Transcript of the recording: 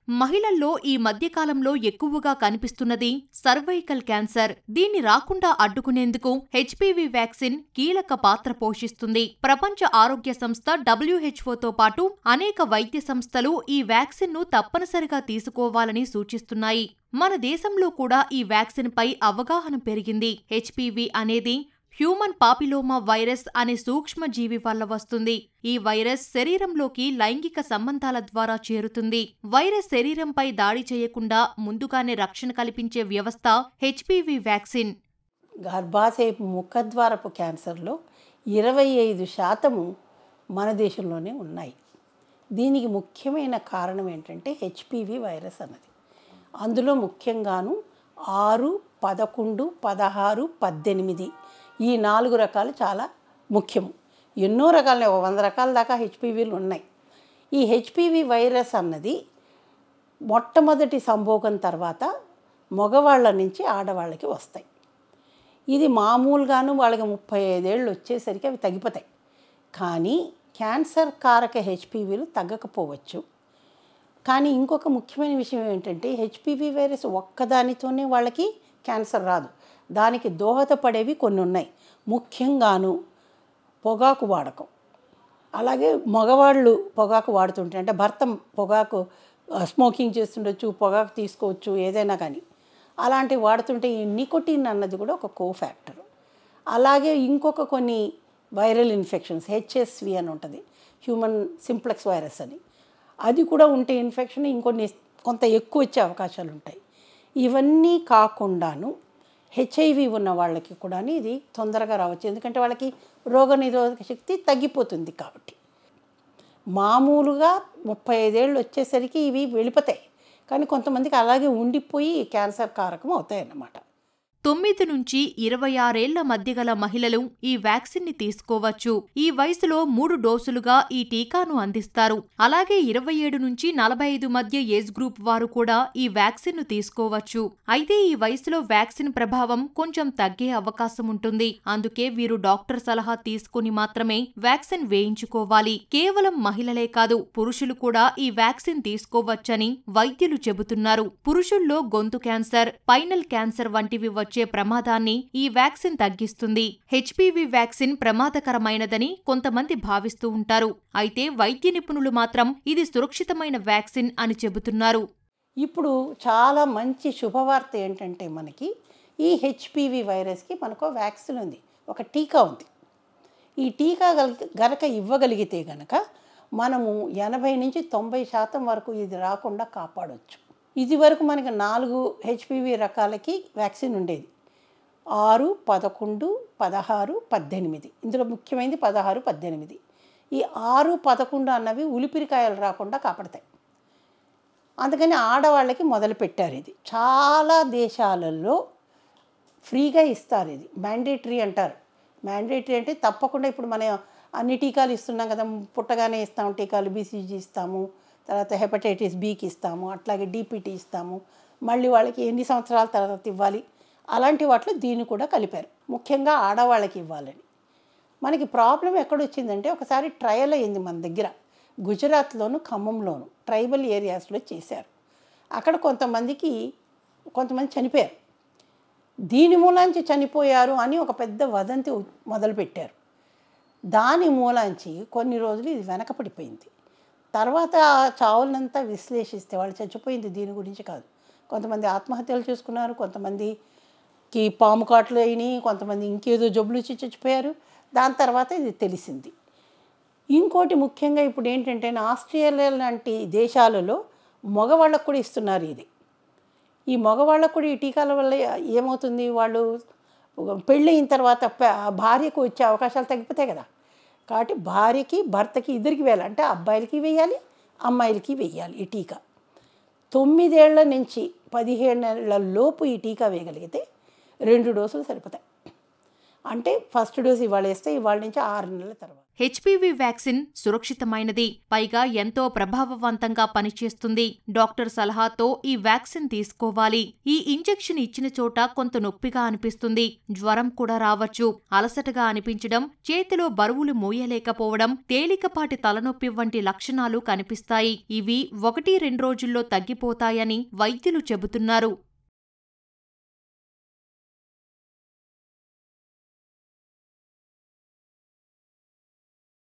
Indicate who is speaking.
Speaker 1: మహిళల్లో ఈ మధ్యకాలంలో ఎక్కువగా కనిపిస్తున్నది సర్వైకల్ క్యాన్సర్. దీన్ని రాకుండా అడ్డుకునేందుకు హెచ్పివి వ్యాక్సిన్ కీలక పాత్ర పోషిస్తుంది. ప్రపంచ ఆరోగ్య సంస్థ WHO పాటు అనేక వైద్య సంస్థలు ఈ వ్యాక్సిన్ను తప్పనిసరిగా తీసుకోవాలని సూచిస్తున్నాయి. మన దేశంలో కూడా ఈ వ్యాక్సిన్ పై అవగాహన పెరిగింది. హెచ్పివి అనేది హ్యూమన్ పాపిలోమా వైరస్ అనే సూక్ష్మజీవి వల్ల వస్తుంది. ఈ వైరస్ శరీరంలోకి లైంగిక సంబంధాల ద్వారా చేరుతుంది. వైరస్ శరీరంపై దాడి చేయకుండా ముందుగానే రక్షణ కల్పించే వ్యవస్థ హెచ్పివి వ్యాక్సిన్.
Speaker 2: గర్భాశయ ముఖద్వారపు క్యాన్సర్లో 25% మన దేశంలోనే ఉన్నాయి. దీనికి ముఖ్యమైన కారణం ఏంటంటే హెచ్పివి వైరస్ అన్నది. అందులో ముఖ్యంగాను 6, 11, 16, 18 ఈ 4 రకాలు చాలా ముఖ్యము. ఎన్నో రకాలు 100 రకాల దాకా హెచ్పివిలు ఉన్నాయి. ఈ హెచ్పివి వైరస్ అన్నది మొట్టమొదటి సంభోగం తర్వాత మగవాళ్ళ నుంచి ఆడవాళ్ళకి వస్తాయి. ఇది మామూలుగాను వాళ్ళకి 35 ఏళ్ళు వచ్చేసరికి అవి తగ్గిపోతాయి. కానీ క్యాన్సర్ కారక హెచ్పివిలు తగ్గకపోవచ్చు. కానీ ఇంకొక ముఖ్యమైన విషయం ఏంటంటే హెచ్పివి వైరస్ ఒక్కదానితోనే వాళ్ళకి క్యాన్సర్ రాదు. దానికి దోహదపడేవి కొన్ని ఉన్నాయి. ముఖ్యంగాను పొగాకు వాడకం. అలాగే మగవాళ్ళు పొగాకు వాడుతుంటే అంటే భర్త పొగాకు స్మోకింగ్ చేస్తుండొచ్చు, పొగాకు తీసుకోవచ్చు, ఏదైనా కానీ అలాంటివి వాడుతుంటే ఈ నికోటిన్ అన్నది కూడా ఒక కోఫ్యాక్టర్. అలాగే ఇంకొక కొన్ని వైరల్ ఇన్ఫెక్షన్స్ హెచ్ఎస్వి అని ఉంటుంది, హ్యూమన్ సింప్లెక్స్ వైరస్ అని, అది కూడా ఉంటే ఇన్ఫెక్షన్ కొంత ఎక్కువ వచ్చే అవకాశాలు ఉంటాయి. ఇవన్నీ కాకుండాను హెచ్ఐవి ఉన్న వాళ్ళకి కూడా ఇది తొందరగా రావచ్చు. ఎందుకంటే వాళ్ళకి రోగనిరోధక శక్తి తగ్గిపోతుంది కాబట్టి. మామూలుగా 35 ఏళ్ళు వచ్చేసరికి ఇవి వెళ్ళిపోతాయి. కానీ కొంతమందికి అలాగే ఉండిపోయి క్యాన్సర్ కారకం అవుతాయి అన్నమాట.
Speaker 1: 9 నుంచి 26 ఏళ్ల మధ్య గల మహిళలు ఈ వ్యాక్సిన్ని తీసుకోవచ్చు. ఈ వయసులో 3 డోసులుగా ఈ టీకాను అందిస్తారు. అలాగే 27 నుంచి 45 మధ్య ఏజ్ గ్రూప్ వారు కూడా ఈ వ్యాక్సిన్ను తీసుకోవచ్చు. అయితే ఈ వయసులో వ్యాక్సిన్ ప్రభావం కొంచెం తగ్గే అవకాశం ఉంటుంది. అందుకే వీరు డాక్టర్ సలహా తీసుకుని మాత్రమే వ్యాక్సిన్ వేయించుకోవాలి. కేవలం మహిళలే కాదు, పురుషులు కూడా ఈ వ్యాక్సిన్ తీసుకోవచ్చని వైద్యులు చెబుతున్నారు. పురుషుల్లో గొంతు క్యాన్సర్, పైనల్ క్యాన్సర్ వంటివి వచ్చే ప్రమాదాన్ని ఈ వ్యాక్సిన్ తగ్గిస్తుంది. హెచ్పివి వ్యాక్సిన్ ప్రమాదకరమైనదని కొంతమంది భావిస్తూ ఉంటారు. అయితే వైద్య నిపుణులు మాత్రం ఇది సురక్షితమైన వ్యాక్సిన్ అని చెబుతున్నారు.
Speaker 2: ఇప్పుడు చాలా మంచి శుభవార్త ఏంటంటే మనకి ఈ హెచ్పివి వైరస్కి మనకు వ్యాక్సిన్ ఉంది, ఒక టీకా ఉంది. ఈ టీకా గనక ఇవ్వగలిగితే గనక మనము 80 నుంచి 90% వరకు ఇది రాకుండా కాపాడవచ్చు. ఇది వరకు మనకి 4 హెచ్పివి రకాలకి వ్యాక్సిన్ ఉండేది, 6, 11, 16, 18. ఇందులో ముఖ్యమైనది 16, 18. ఈ 6, 11 అన్నవి ఉలిపిరికాయలు రాకుండా కాపాడతాయి. అందుకని ఆడవాళ్ళకి మొదలుపెట్టారు. ఇది చాలా దేశాలలో ఫ్రీగా ఇస్తారు. ఇది మ్యాండేటరీ అంటారు. మ్యాండేటరీ అంటే తప్పకుండా ఇప్పుడు మనం అన్ని టీకాలు ఇస్తున్నాం కదా, పుట్టగానే ఇస్తాము టీకాలు, BCG ఇస్తాము, తర్వాత హెపటైటిస్ బికి ఇస్తాము, అట్లాగే DPT ఇస్తాము, మళ్ళీ వాళ్ళకి ఎన్ని సంవత్సరాల తర్వాత ఇవ్వాలి, అలాంటి వాటిలో దీన్ని కూడా కలిపారు. ముఖ్యంగా ఆడవాళ్ళకి ఇవ్వాలని. మనకి ప్రాబ్లం ఎక్కడొచ్చిందంటే ఒకసారి ట్రయల్ అయింది మన దగ్గర, గుజరాత్లోను ఖమ్మంలోను ట్రైబల్ ఏరియాస్లో చేశారు. అక్కడ కొంతమంది చనిపోయారు. దీని మూలాంచి చనిపోయారు అని ఒక పెద్ద వదంతి మొదలుపెట్టారు. దాని మూలాంచి కొన్ని రోజులు ఇది వెనకపడిపోయింది. తర్వాత ఆ చావులంతా విశ్లేషిస్తే వాళ్ళు చచ్చిపోయింది దీని గురించి కాదు. కొంతమంది ఆత్మహత్యలు చేసుకున్నారు, కొంతమందికి పాము కాట్లు అయినాయి, కొంతమంది ఇంకేదో జబ్బులు వచ్చి చచ్చిపోయారు. దాని తర్వాత ఇది తెలిసింది. ఇంకోటి ముఖ్యంగా ఇప్పుడు ఏంటంటే ఆస్ట్రేలియా లాంటి దేశాలలో మగవాళ్ళకు కూడా ఇస్తున్నారు ఇది. ఈ మగవాళ్ళకు కూడా ఈ టీకాల వల్ల ఏమవుతుంది, వాళ్ళు పెళ్ళి అయిన తర్వాత భార్యకు వచ్చే అవకాశాలు తగ్గిపోతాయి కదా. కాబట్టి భార్యకి భర్తకి ఇద్దరికి వేయాలి, అంటే అబ్బాయిలకి వేయాలి, అమ్మాయిలకి వేయాలి ఈ టీకా. 9 ఏళ్ల నుంచి 15 ఏళ్ల లోపు ఈ టీకా వేయగలిగితే 2 డోసులు సరిపోతాయి. అంటే ఫస్ట్ డోసు ఇవాళ వేస్తే ఇవాళ నుంచి 6 నెలల తర్వాత.
Speaker 1: హెచ్పివి వ్యాక్సిన్ సురక్షితమైనది, పైగా ఎంతో ప్రభావవంతంగా పనిచేస్తుంది. డాక్టర్ సలహాతో ఈ వ్యాక్సిన్ తీసుకోవాలి. ఈ ఇంజెక్షన్ ఇచ్చిన చోట కొంత నొప్పిగా అనిపిస్తుంది, జ్వరం కూడా రావచ్చు, అలసటగా అనిపించడం, చేతిలో బరువులు మోయలేకపోవడం, తేలికపాటి తలనొప్పి వంటి లక్షణాలు కనిపిస్తాయి. ఇవి 1-2 రోజుల్లో తగ్గిపోతాయని వైద్యులు చెబుతున్నారు.